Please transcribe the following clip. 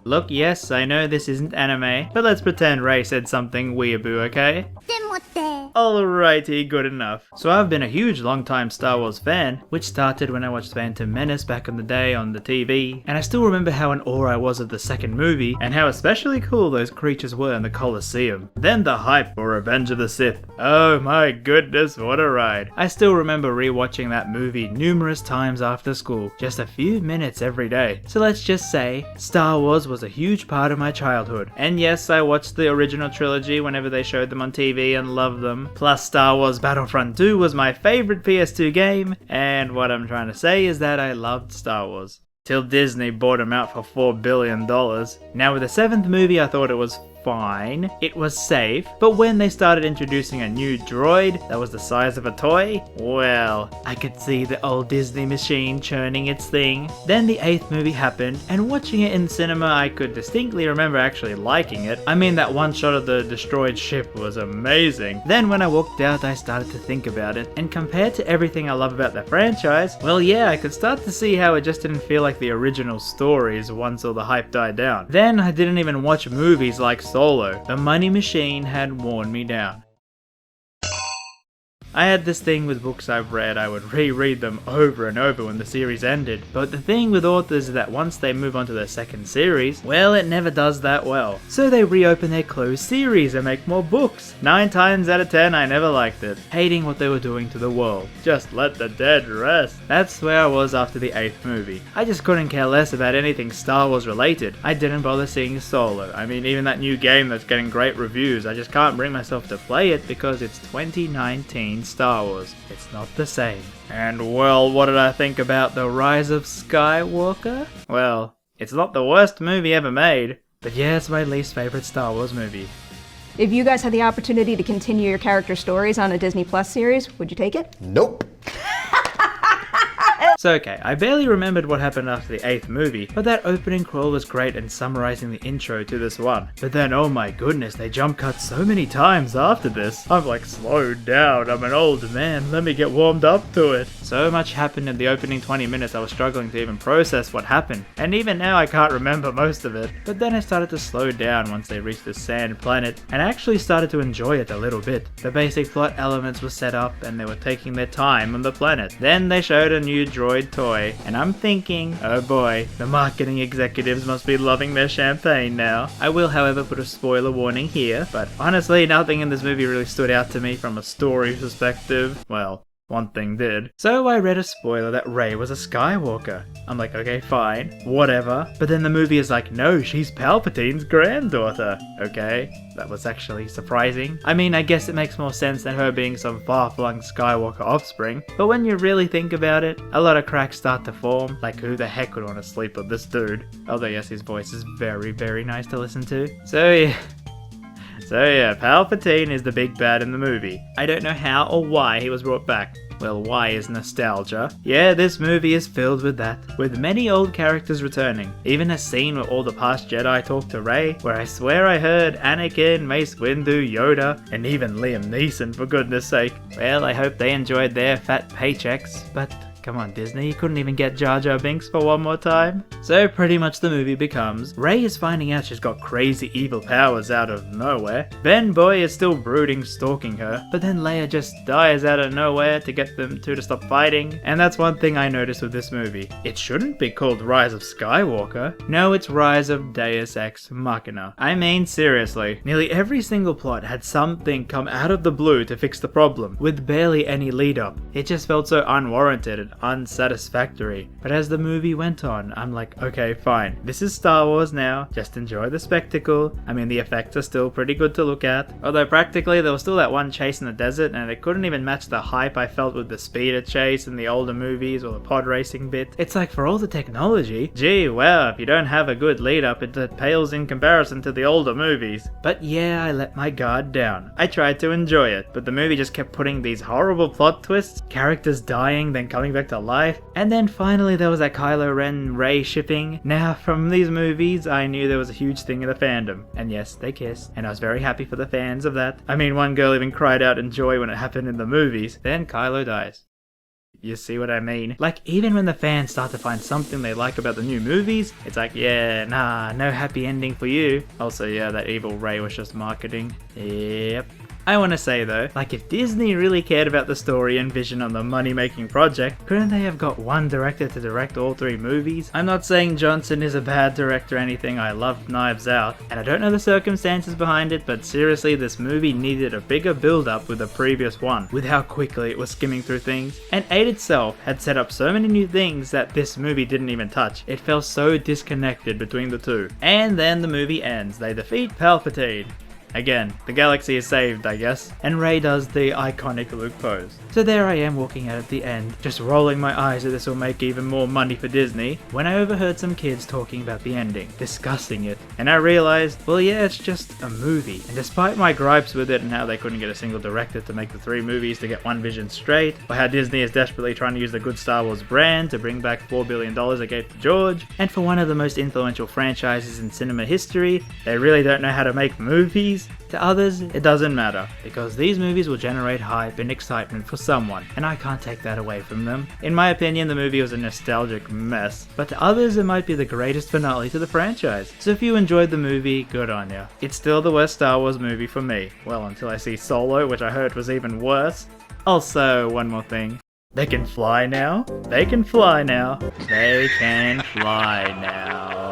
Look, yes, I know this isn't anime, but let's pretend Rey said something weeaboo, okay? Alrighty, good enough. So I've been a huge long-time Star Wars fan, which started when I watched Phantom Menace back in the day on the TV, and I still remember how in awe I was of the second movie, and how especially cool those creatures were in the Colosseum. Then the hype for Revenge of the Sith. Oh my goodness, what a ride. I still remember rewatching that movie numerous times after school, just a few minutes every day. So let's just say, Star Wars was a huge part of my childhood. And yes, I watched the original trilogy whenever they showed them on TV and loved them. Plus Star Wars Battlefront 2 was my favorite PS2 game, and what I'm trying to say is that I loved Star Wars. Till Disney bought them out for $4 billion. Now with the 7th movie I thought it was fine, it was safe, but when they started introducing a new droid that was the size of a toy, well, I could see the old Disney machine churning its thing. Then the 8th movie happened, and watching it in cinema I could distinctly remember actually liking it. I mean, that one shot of the destroyed ship was amazing. Then when I walked out I started to think about it, and compared to everything I love about the franchise, well yeah, I could start to see how it just didn't feel like the original stories once all the hype died down. Then I didn't even watch movies like Solo. The money machine had worn me down. I had this thing with books I've read, I would reread them over and over when the series ended, but the thing with authors is that once they move on to their second series, well, it never does that well. So they reopen their closed series and make more books. 9 times out of 10 I never liked it, hating what they were doing to the world. Just let the dead rest. That's where I was after the 8th movie. I just couldn't care less about anything Star Wars related. I didn't bother seeing Solo. I mean, even that new game that's getting great reviews, I just can't bring myself to play it because it's 2019 Star Wars. It's not the same. And well, what did I think about The Rise of Skywalker? Well, it's not the worst movie ever made, but yeah, it's my least favorite Star Wars movie. If you guys had the opportunity to continue your character stories on a Disney Plus series, would you take it? Nope. So okay, I barely remembered what happened after the 8th movie, but that opening crawl was great in summarizing the intro to this one. But then, oh my goodness, they jump cut so many times after this. I'm like, slow down, I'm an old man, let me get warmed up to it. So much happened in the opening 20 minutes I was struggling to even process what happened. And even now I can't remember most of it. But then I started to slow down once they reached the sand planet, and I actually started to enjoy it a little bit. The basic plot elements were set up and they were taking their time on the planet. Then they showed a new droid toy, and I'm thinking, oh boy, the marketing executives must be loving their champagne now. I will however put a spoiler warning here, but honestly nothing in this movie really stood out to me from a story perspective. Well, one thing did. So I read a spoiler that Rey was a Skywalker. I'm like, okay, fine, whatever. But then the movie is like, no, she's Palpatine's granddaughter. Okay, that was actually surprising. I mean, I guess it makes more sense than her being some far-flung Skywalker offspring. But when you really think about it, a lot of cracks start to form. Like, who the heck would want to sleep with this dude? Although yes, his voice is very, very nice to listen to. So yeah, Palpatine is the big bad in the movie. I don't know how or why he was brought back. Well, why is nostalgia? Yeah, this movie is filled with that, with many old characters returning. Even a scene where all the past Jedi talk to Rey, where I swear I heard Anakin, Mace Windu, Yoda, and even Liam Neeson, for goodness sake. Well, I hope they enjoyed their fat paychecks, but come on Disney, you couldn't even get Jar Jar Binks for one more time? So pretty much the movie becomes, Rey is finding out she's got crazy evil powers out of nowhere, Ben Boy is still brooding stalking her, but then Leia just dies out of nowhere to get them two to stop fighting, and that's one thing I noticed with this movie. It shouldn't be called Rise of Skywalker. No, it's Rise of Deus Ex Machina. I mean seriously, nearly every single plot had something come out of the blue to fix the problem, with barely any lead up. It just felt so unwarranted and unsatisfactory. But as the movie went on, I'm like, okay, fine. This is Star Wars now. Just enjoy the spectacle. I mean, the effects are still pretty good to look at. Although practically there was still that one chase in the desert and it couldn't even match the hype I felt with the speeder chase in the older movies or the pod racing bit. It's like, for all the technology, gee, wow, if you don't have a good lead up, it pales in comparison to the older movies. But yeah, I let my guard down. I tried to enjoy it, but the movie just kept putting these horrible plot twists, characters dying, then coming back to life, and then finally there was that Kylo Ren Rey shipping. Now, from these movies, I knew there was a huge thing in the fandom, and yes, they kiss, and I was very happy for the fans of that. I mean, one girl even cried out in joy when it happened in the movies. Then Kylo dies. You see what I mean? Like, even when the fans start to find something they like about the new movies, it's like, yeah, nah, no happy ending for you. Also, yeah, that evil Ray was just marketing. Yep. I want to say though, like if Disney really cared about the story and vision on the money-making project, couldn't they have got one director to direct all 3 movies? I'm not saying Johnson is a bad director or anything, I love Knives Out, and I don't know the circumstances behind it, but seriously this movie needed a bigger build-up with the previous one, with how quickly it was skimming through things, and 8 itself had set up so many new things that this movie didn't even touch. It felt so disconnected between the two. And then the movie ends, they defeat Palpatine. Again, the galaxy is saved, I guess, and Rey does the iconic Luke pose. So there I am walking out at the end, just rolling my eyes that this will make even more money for Disney, when I overheard some kids talking about the ending, discussing it, and I realized, well yeah, it's just a movie, and despite my gripes with it and how they couldn't get a single director to make the 3 movies to get one vision straight, or how Disney is desperately trying to use the good Star Wars brand to bring back $4 billion it gave to George, and for one of the most influential franchises in cinema history, they really don't know how to make movies. To others, it doesn't matter, because these movies will generate hype and excitement for someone, and I can't take that away from them. In my opinion, the movie was a nostalgic mess, but to others it might be the greatest finale to the franchise. So if you enjoyed the movie, good on ya. It's still the worst Star Wars movie for me. Well, until I see Solo, which I heard was even worse. Also, one more thing. They can fly now. They can fly now. They can fly now.